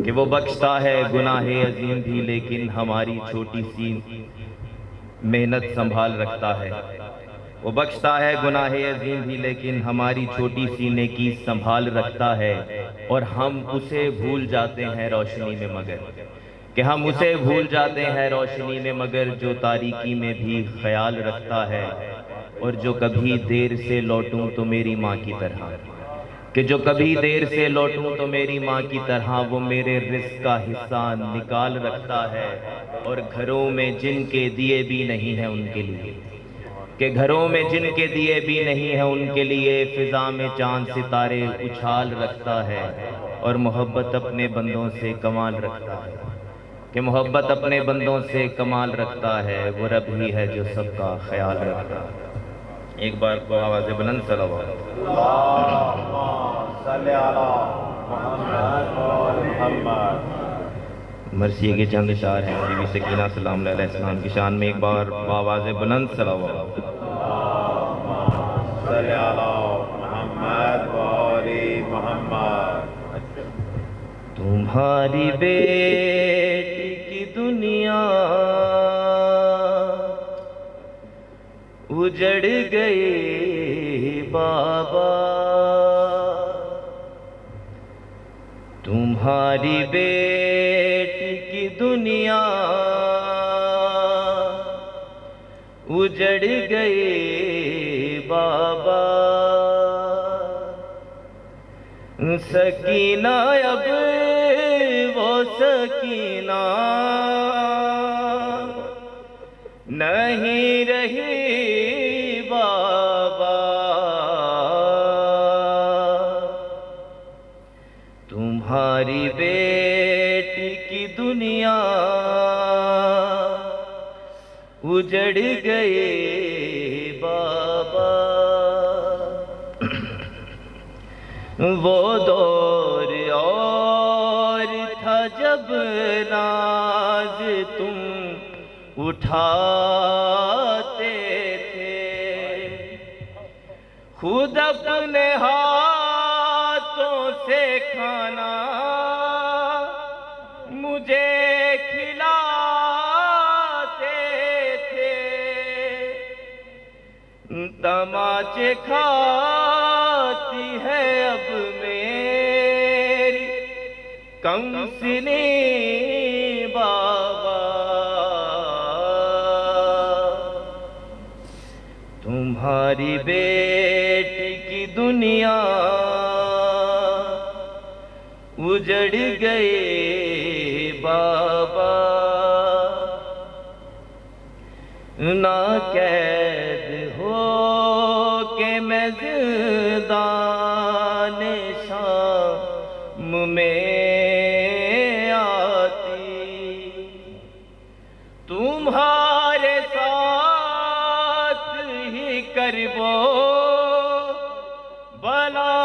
کہ وہ بخشتا ہے گناہ عظیم بھی لیکن ہماری چھوٹی سی محنت سنبھال رکھتا ہے۔ وہ بخشتا ہے گناہ عظیم بھی لیکن ہماری چھوٹی سی نیکی سنبھال رکھتا ہے، اور ہم اسے بھول جاتے ہیں روشنی میں ہم اسے بھول جاتے ہیں روشنی میں مگر جو تاریکی میں بھی خیال رکھتا ہے، اور جو کبھی دیر سے لوٹوں تو میری ماں کی طرح جو کبھی دیر سے لوٹوں تو میری ماں کی طرح وہ میرے رزق کا حصہ نکال رکھتا ہے، اور گھروں میں جن کے دیے بھی نہیں ہیں ان کے لیے گھروں میں جن کے دیے بھی نہیں ہیں ان کے لیے فضا میں چاند ستارے اچھال رکھتا ہے، اور محبت اپنے بندوں سے کمال رکھتا ہے محبت اپنے بندوں سے کمال رکھتا ہے، وہ رب ہی ہے جو سب کا خیال رکھتا ہے۔ ایک بار کو آواز بلند صلوات۔ صلی علی محمد و محمد۔ مرثیے کے چند اشعار ہیں بی بی سکینہ سلام اللہ علیہ السلام کی شان میں، ایک بار آواز بلند صلوات۔ صلی علی محمد و آل محمد۔ تمہاری بیٹی کی دنیا اجڑ گئی بابا، تمہاری بیٹی کی دنیا اجڑ گئی بابا، سکینہ اب وہ سکینہ نہیں رہی بابا، تمہاری بیٹی کی دنیا اجڑ گئی بابا، وہ دور اور تھا جب ناز تم اٹھاتے تھے، خود اپنے ہاتھوں سے کھانا مجھے کھلاتے تھے، تماچے کھاتی ہے اب میری کم سنی بابا، تمہاری بیٹی کی دنیا اجڑ گئی بابا، نہ قید ہو کہ میں زندان شام میں آتی، تمہارے ساتھ ہی کربو بلا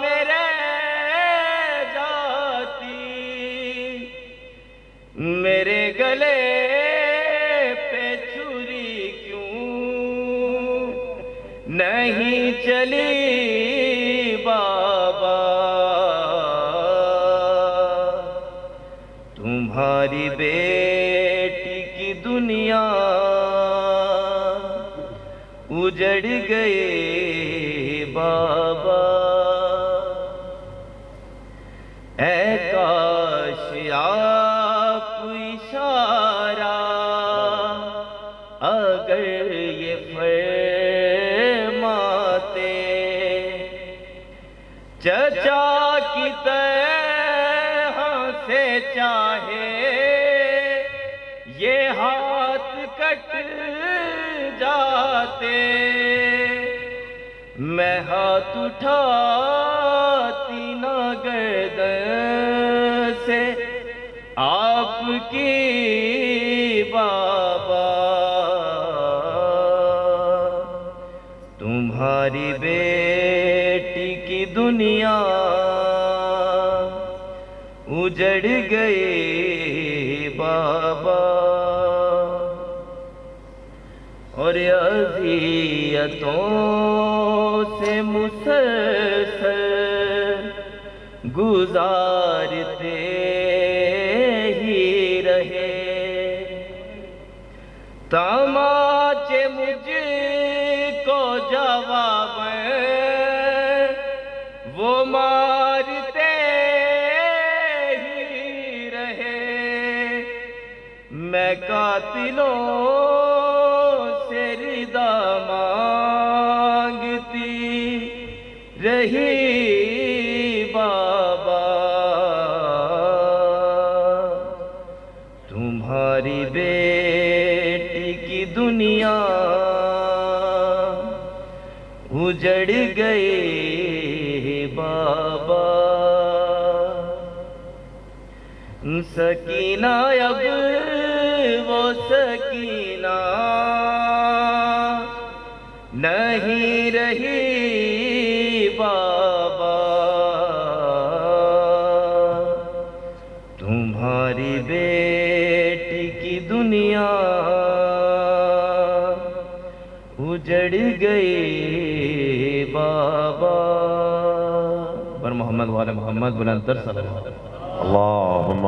میں رہ جاتی، میرے گلے نہیں چلی بابا، تمہاری بیٹی کی دنیا اجڑ گئی بابا، اے کاش آپ اشارہ اگر یہ چچا کی طرح سے چاہے یہ ہاتھ کٹ جاتے، میں ہاتھ اٹھاتی نہ گردن سے آپ کی بابا، تمہاری بیٹی کی دنیا اجڑ گئی بابا، اور اذیتوں سے مسلسل گزارتے تماچے مجھ کو جواب وہ مارتے ہی رہے، میں قاتلوں سے رضا مانگتی رہی بابا، تمہاری بیٹی کی دنیا اجڑ گئی بابا، سکینہ اب وہ سکینہ نہیں رہی بابا، تمہاری بیٹی کی دنیا اجڑ گئی بابا۔ پر محمد والے محمد بلند تر صلی اللہ علیہ وسلم۔ اللہم